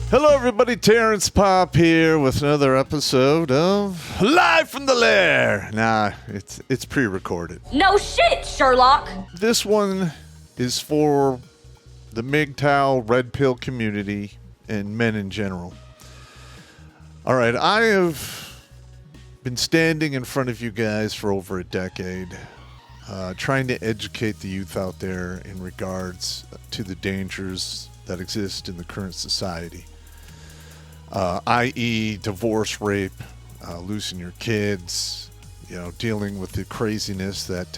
Hello, everybody. Terrence, Popp here with another episode of Live from the Lair. Nah, it's pre-recorded. No shit, Sherlock. This one is for the MGTOW Red Pill community and men in general. All right, I have been standing in front of you guys for over a decade, trying to educate the youth out there in regards to the dangers that exist in the current society. I.e. divorce, rape, losing your kids, dealing with the craziness that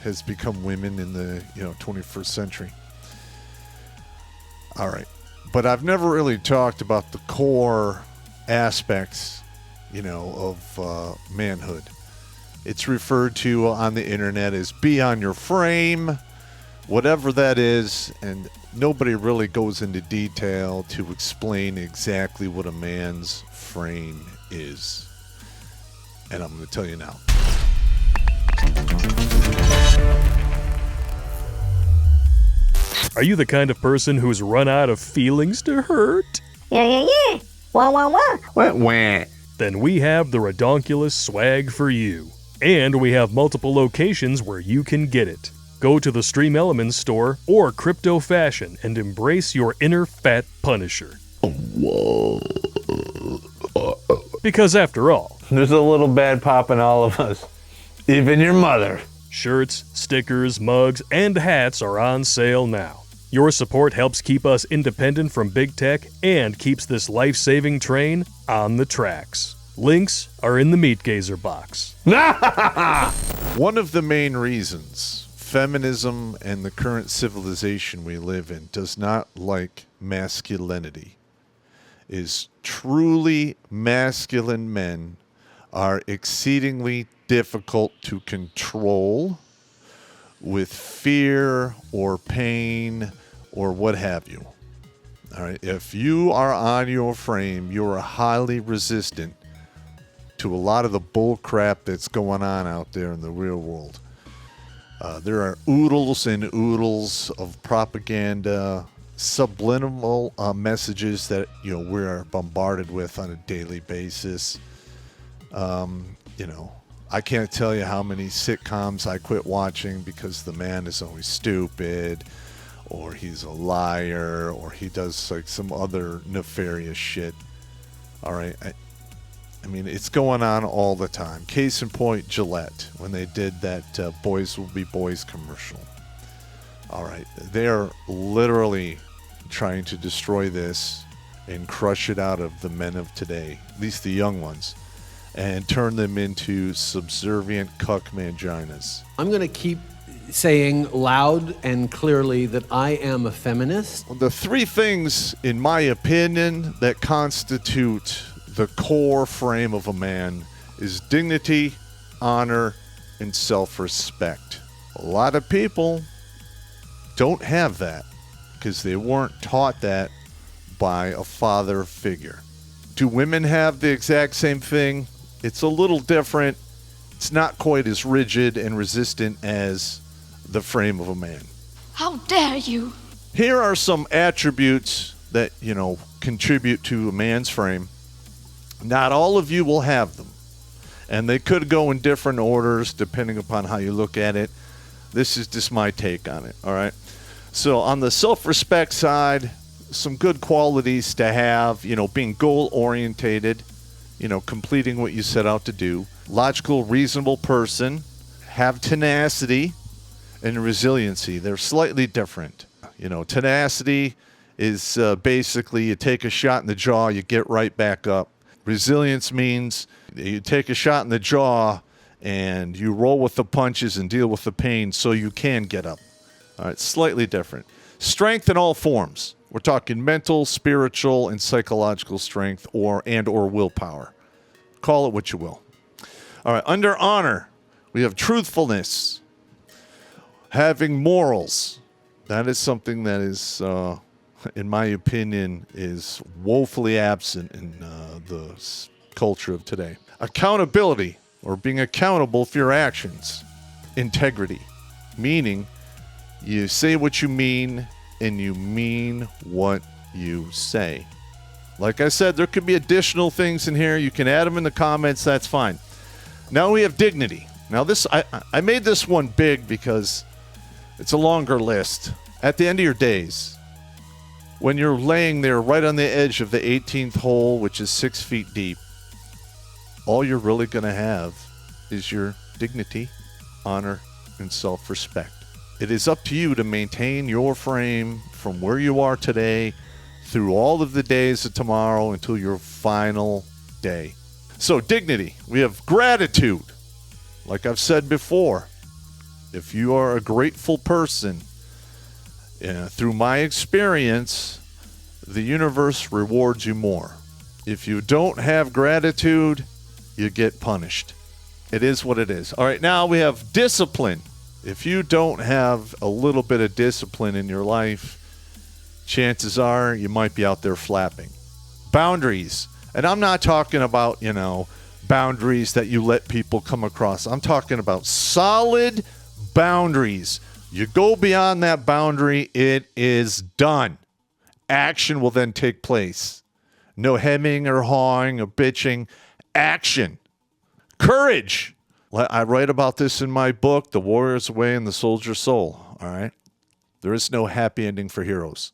has become women in the 21st century. All right, but I've never really talked about the core aspects, of manhood. It's referred to on the internet as be on your frame, whatever that is, and nobody really goes into detail to explain exactly what a man's frame is. And I'm going to tell you now. Are you the kind of person who's run out of feelings to hurt? Yeah. Wah, wah, wah. Wah. Then we have the Redonkulas swag for you. And we have multiple locations where you can get it. Go to the Stream Elements store or Crypto Fashion and embrace your inner fat punisher. Because after all, There's a little bad pop in all of us. Even your mother. shirts, stickers, mugs, and hats are on sale now. Your support helps keep us independent from big tech and keeps this life-saving train on the tracks. Links are in the Meat Gazer box. One of the main reasons feminism and the current civilization we live in does not like masculinity is truly masculine men are exceedingly difficult to control with fear or pain or what have you. All right, if you are on your frame, you are highly resistant to a lot of the bull crap that's going on out there in the real world. There are oodles and oodles of propaganda, subliminal messages that we are bombarded with on a daily basis. I can't tell you how many sitcoms I quit watching because the man is always stupid, or he's a liar, or he does like some other nefarious shit. All right. I mean, it's going on all the time. Case in point, Gillette, when they did that Boys Will Be Boys commercial. All right. They're literally trying to destroy this and crush it out of the men of today, at least the young ones, and turn them into subservient cuck manginas. I'm going to keep saying loud and clearly that I am a feminist. The three things, in my opinion, that constitute the core frame of a man is dignity, honor, and self-respect. A lot of people don't have that because they weren't taught that by a father figure. Do women have the exact same thing? It's a little different. It's not quite as rigid and resistant as the frame of a man. How dare you? Here are some attributes that, contribute to a man's frame. Not all of you will have them, and they could go in different orders depending upon how you look at it. This is just my take on it, all right? So on the self-respect side, some good qualities to have, being goal-orientated, completing what you set out to do. Logical, reasonable person, have tenacity and resiliency. They're slightly different. Tenacity is basically you take a shot in the jaw, you get right back up. Resilience means you take a shot in the jaw and you roll with the punches and deal with the pain so you can get up. All right, slightly different. Strength in all forms. We're talking mental, spiritual, and psychological strength or willpower. Call it what you will. All right, under honor, we have truthfulness, having morals. That is something that is, in my opinion, is woefully absent in the culture of today. Accountability, or being accountable for your actions. Integrity, meaning you say what you mean and you mean what you say. Like I said, there could be additional things in here. You can add them in the comments. That's fine. Now we have dignity. Now this, I made this one big because it's a longer list. At the end of your days, when you're laying there right on the edge of the 18th hole, which is 6 feet deep, all you're really going to have is your dignity, honor, and self-respect. It is up to you to maintain your frame from where you are today through all of the days of tomorrow until your final day. So, dignity. We have gratitude. Like I've said before, if you are a grateful person, through my experience, the universe rewards you more. If you don't have gratitude, you get punished. It is what it is. All right, now we have discipline. If you don't have a little bit of discipline in your life, chances are you might be out there flapping. Boundaries. And I'm not talking about, boundaries that you let people come across. I'm talking about solid boundaries. You go beyond that boundary, it is done. Action will then take place. No hemming or hawing or bitching. Action. Courage. I write about this in my book, The Warrior's Way and the Soldier's Soul. All right? There is no happy ending for heroes.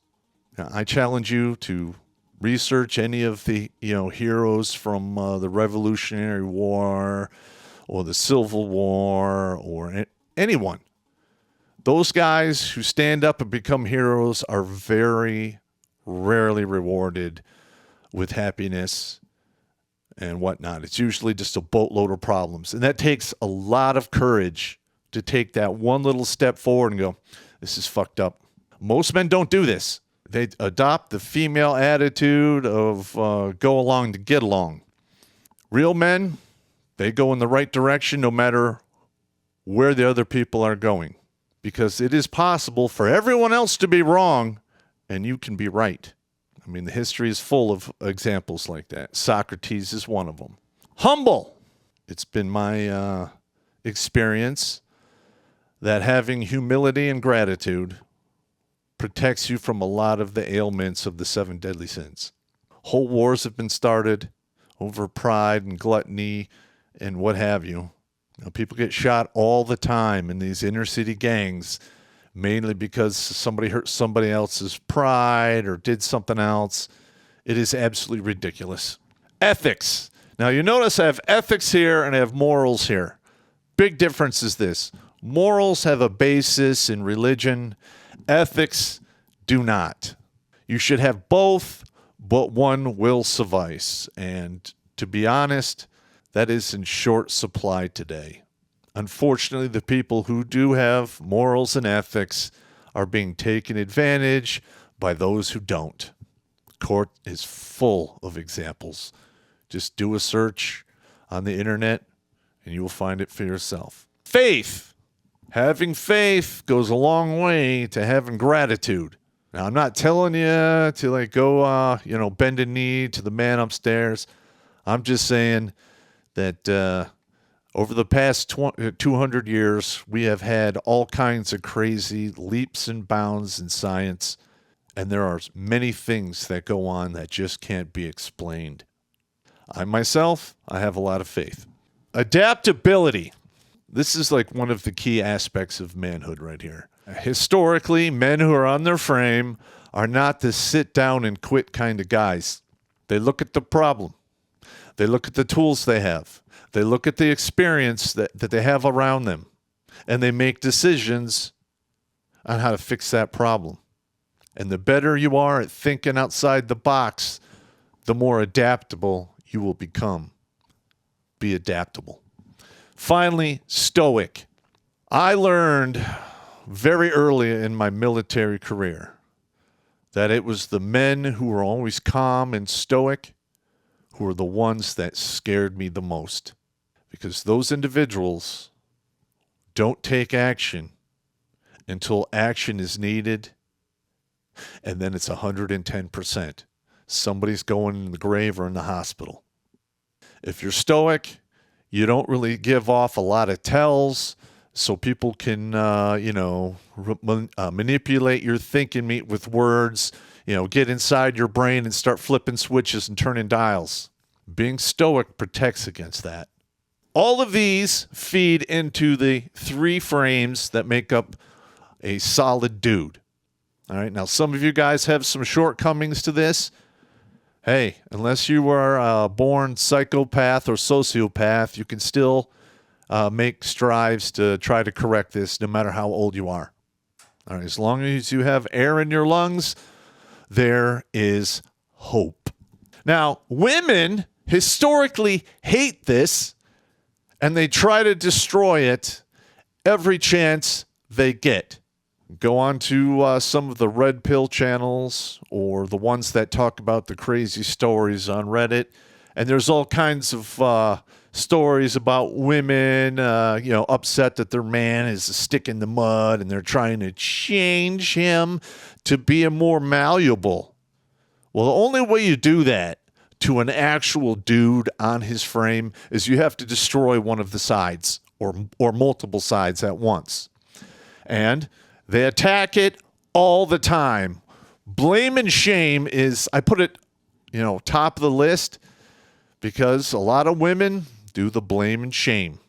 Now, I challenge you to research any of the heroes from the Revolutionary War or the Civil War or anyone. Those guys who stand up and become heroes are very rarely rewarded with happiness and whatnot. It's usually just a boatload of problems. And that takes a lot of courage to take that one little step forward and go, this is fucked up. Most men don't do this. They adopt the female attitude of go along to get along. Real men, they go in the right direction no matter where the other people are going. Because it is possible for everyone else to be wrong and you can be right. I mean, the history is full of examples like that. Socrates is one of them. Humble. It's been my experience that having humility and gratitude protects you from a lot of the ailments of the 7 deadly sins. Whole wars have been started over pride and gluttony and what have you. People get shot all the time in these inner city gangs, mainly because somebody hurt somebody else's pride or did something else. It is absolutely ridiculous. Ethics. Now, you notice I have ethics here and I have morals here. Big difference is this. Morals have a basis in religion. Ethics do not. You should have both, but one will suffice. And to be honest, that is in short supply today. Unfortunately, the people who do have morals and ethics are being taken advantage by those who don't. The court is full of examples. Just do a search on the internet and you will find it for yourself. Faith. Having faith goes a long way to having gratitude. Now, I'm not telling you to go, bend a knee to the man upstairs. I'm just saying that over the past 200 years, we have had all kinds of crazy leaps and bounds in science, and there are many things that go on that just can't be explained. I have a lot of faith. Adaptability. This is like one of the key aspects of manhood right here. Historically, men who are on their frame are not the sit down and quit kind of guys. They look at the problem. They look at the tools they have. They look at the experience that they have around them. And they make decisions on how to fix that problem. And the better you are at thinking outside the box, the more adaptable you will become. Be adaptable. Finally, stoic. I learned very early in my military career that it was the men who were always calm and stoic who were the ones that scared me the most. Because those individuals don't take action until action is needed, and then it's 110%. Somebody's going in the grave or in the hospital. If you're stoic, you don't really give off a lot of tells so people can, manipulate your thinking with words. get inside your brain and start flipping switches and turning dials. Being stoic protects against that. All of these feed into the 3 frames that make up a solid dude. All right, now some of you guys have some shortcomings to this. Hey, unless you were a born psychopath or sociopath, you can still make strives to try to correct this no matter how old you are. All right, as long as you have air in your lungs, there is hope. Now, women historically hate this, and they try to destroy it every chance they get. Go on to some of the red pill channels or the ones that talk about the crazy stories on Reddit, and there's all kinds of stories about women, upset that their man is a stick in the mud, and they're trying to change him to be a more malleable. Well, the only way you do that to an actual dude on his frame is you have to destroy one of the sides or multiple sides at once. And they attack it all the time. Blame and shame is, I put it, top of the list because a lot of women do the blame and shame.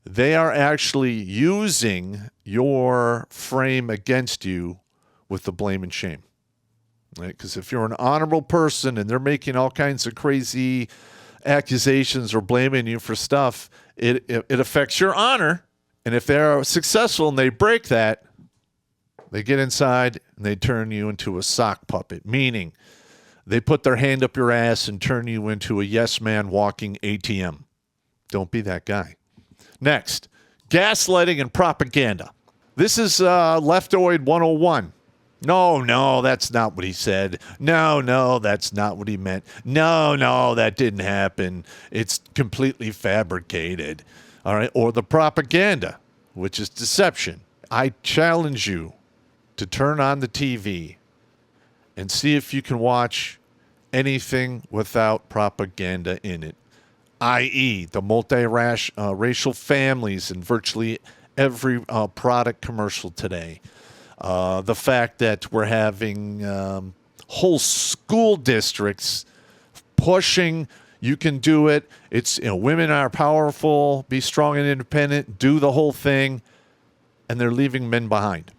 They are actually using your frame against you with the blame and shame. Right? Because if you're an honorable person and they're making all kinds of crazy accusations or blaming you for stuff, it affects your honor. And if they're successful and they break that, they get inside and they turn you into a sock puppet, meaning they put their hand up your ass and turn you into a yes man walking ATM. Don't be that guy. Next, gaslighting and propaganda. This is Leftoid 101. No, that's not what he said. No, that's not what he meant. No, that didn't happen. It's completely fabricated. All right, or the propaganda, which is deception. I challenge you to turn on the TV and see if you can watch anything without propaganda in it, i.e. the multi-racial families in virtually every product commercial today. The fact that we're having whole school districts pushing, you can do it. It's, women are powerful, be strong and independent, do the whole thing, and they're leaving men behind.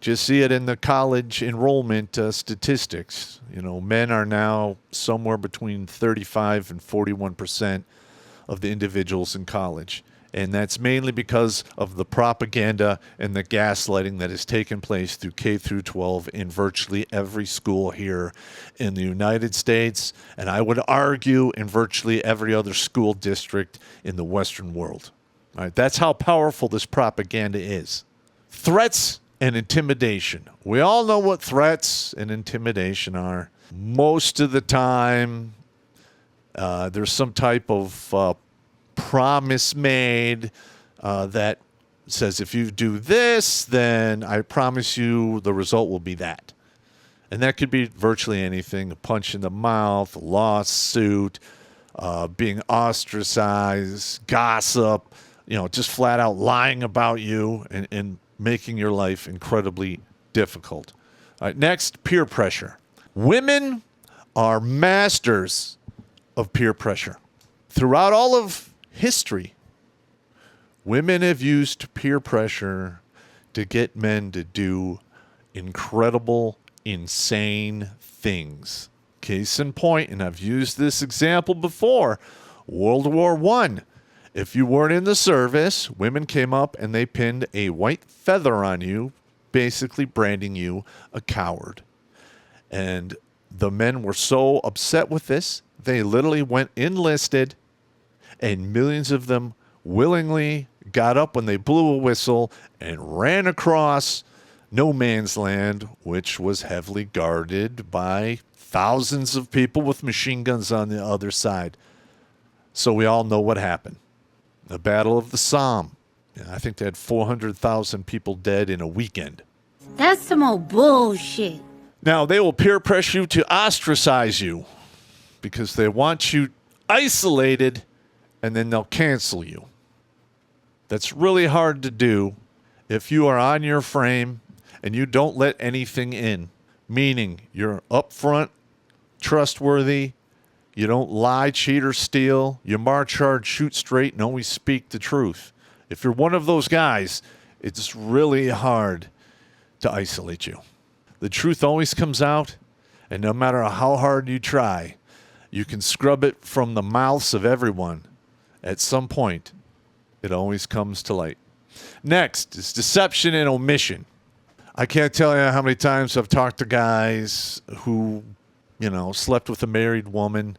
Just see it in the college enrollment statistics. Men are now somewhere between 35 and 41% of the individuals in college. And that's mainly because of the propaganda and the gaslighting that has taken place through K through 12 in virtually every school here in the United States. And I would argue in virtually every other school district in the Western world. All right, that's how powerful this propaganda is. Threats and intimidation. We all know what threats and intimidation are. Most of the time, there's some type of promise made that says if you do this, then I promise you the result will be that. And that could be virtually anything: a punch in the mouth, a lawsuit, being ostracized, gossip, just flat out lying about you and making your life incredibly difficult. All right, next, peer pressure. Women are masters of peer pressure. Throughout all of history, women have used peer pressure to get men to do incredible, insane things. Case in point, and I've used this example before, World War I. If you weren't in the service, women came up and they pinned a white feather on you, basically branding you a coward. And the men were so upset with this, they literally went enlisted, and millions of them willingly got up when they blew a whistle and ran across no man's land, which was heavily guarded by thousands of people with machine guns on the other side. So we all know what happened. The Battle of the Somme. I think they had 400,000 people dead in a weekend. That's some old bullshit. Now, they will peer pressure you to ostracize you because they want you isolated, and then they'll cancel you. That's really hard to do if you are on your frame and you don't let anything in. meaning you're upfront, trustworthy, you don't lie, cheat, or steal, you march hard, shoot straight, and always speak the truth. If you're one of those guys, it's really hard to isolate you. The truth always comes out, and no matter how hard you try, you can scrub it from the mouths of everyone. At some point, it always comes to light. Next is deception and omission. I can't tell you how many times I've talked to guys who, slept with a married woman,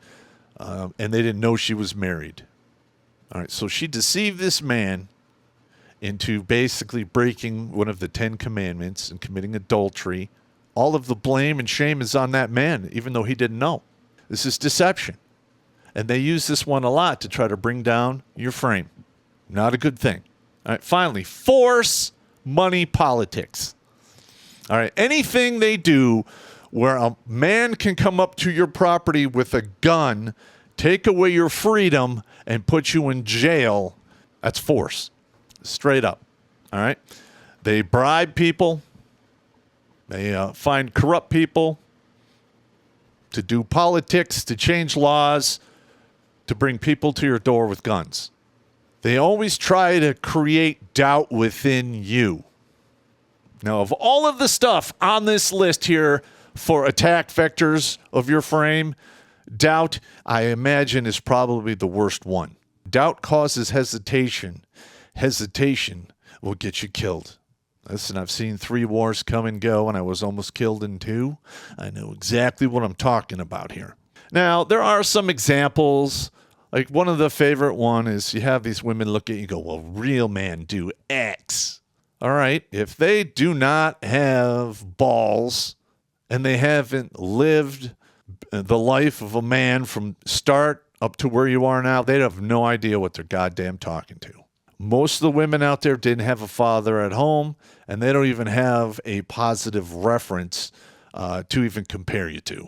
and they didn't know she was married. All right, so she deceived this man into basically breaking one of the 10 commandments and committing adultery. All of the blame and shame is on that man, even though he didn't know. This is deception. And they use this one a lot to try to bring down your frame. Not a good thing. All right, finally, force, money, politics. All right, anything they do where a man can come up to your property with a gun, take away your freedom, and put you in jail, that's force. Straight up. All right? They bribe people. They find corrupt people to do politics, to change laws, to bring people to your door with guns. They always try to create doubt within you. Now, of all of the stuff on this list here for attack vectors of your frame, doubt, I imagine, is probably the worst one. Doubt causes hesitation. Hesitation will get you killed. Listen, I've seen 3 wars come and go, and I was almost killed in 2. I know exactly what I'm talking about here. Now, there are some examples. Like one of the favorite one is you have these women look at you and go, well, real men do X. All right, if they do not have balls and they haven't lived the life of a man from start up to where you are now, they have no idea what they're goddamn talking to. Most of the women out there didn't have a father at home, and they don't even have a positive reference to even compare you to.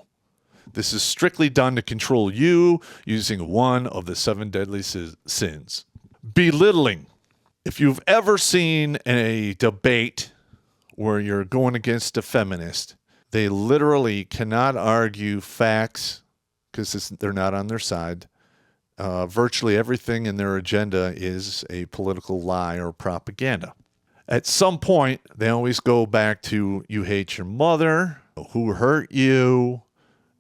This is strictly done to control you using one of the 7 deadly sins. Belittling. If you've ever seen a debate where you're going against a feminist, they literally cannot argue facts because they're not on their side. Virtually everything in their agenda is a political lie or propaganda. At some point, they always go back to you hate your mother, who hurt you,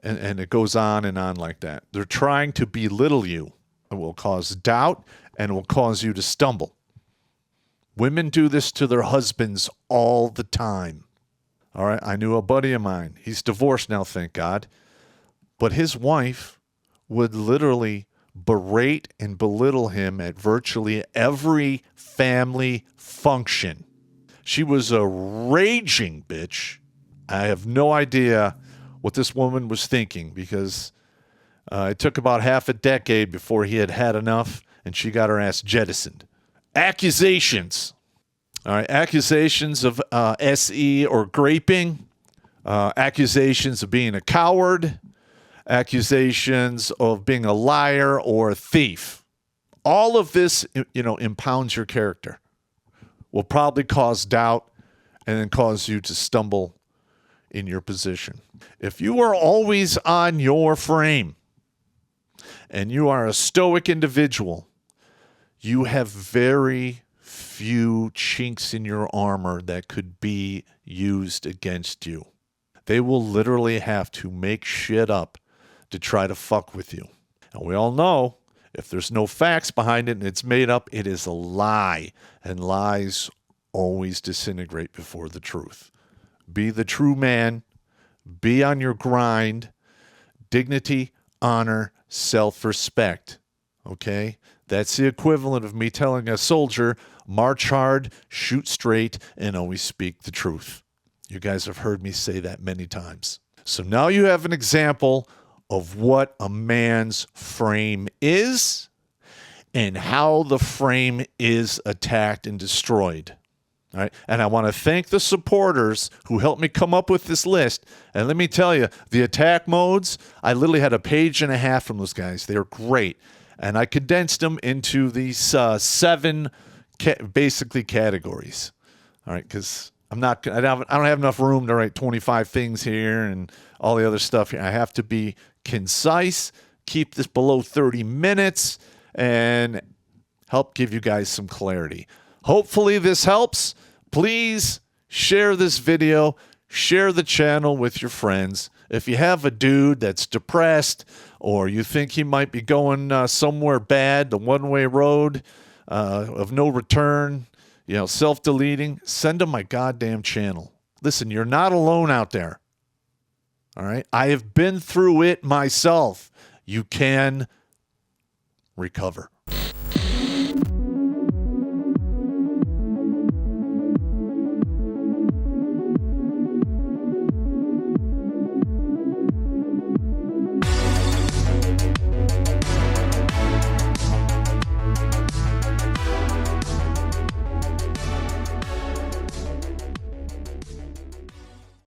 and it goes on and on like that. They're trying to belittle you. It will cause doubt and it will cause you to stumble. Women do this to their husbands all the time. All right, I knew a buddy of mine. He's divorced now, thank God. But his wife would literally berate and belittle him at virtually every family function. She was a raging bitch. I have no idea what this woman was thinking because it took about half a decade before he had enough and she got her ass jettisoned. Accusations. All right, accusations of SE or graping, accusations of being a coward, accusations of being a liar or a thief. All of this, impounds your character. Will probably cause doubt and then cause you to stumble in your position. If you are always on your frame and you are a stoic individual, you have very few chinks in your armor that could be used against you. They will literally have to make shit up to try to fuck with you. And we all know if there's no facts behind it and it's made up, it is a lie. And lies always disintegrate before the truth. Be the true man. Be on your grind. Dignity, honor, self-respect. Okay? That's the equivalent of me telling a soldier, march hard, shoot straight, and always speak the truth. You guys have heard me say that many times. So now you have an example of what a man's frame is and how the frame is attacked and destroyed. All right? And I want to thank the supporters who helped me come up with this list. And let me tell you, the attack modes, I literally had a page and a half from those guys. They are great. And I condensed them into these 7 basically categories. All right, because I don't have enough room to write 25 things here and all the other stuff here. I have to be concise, keep this below 30 minutes, and help give you guys some clarity. Hopefully this helps. Please share this video, share the channel with your friends. If you have a dude that's depressed or you think he might be going somewhere bad, the one-way road of no return, self-deleting, send him my goddamn channel. Listen, you're not alone out there. All right? I have been through it myself. You can recover.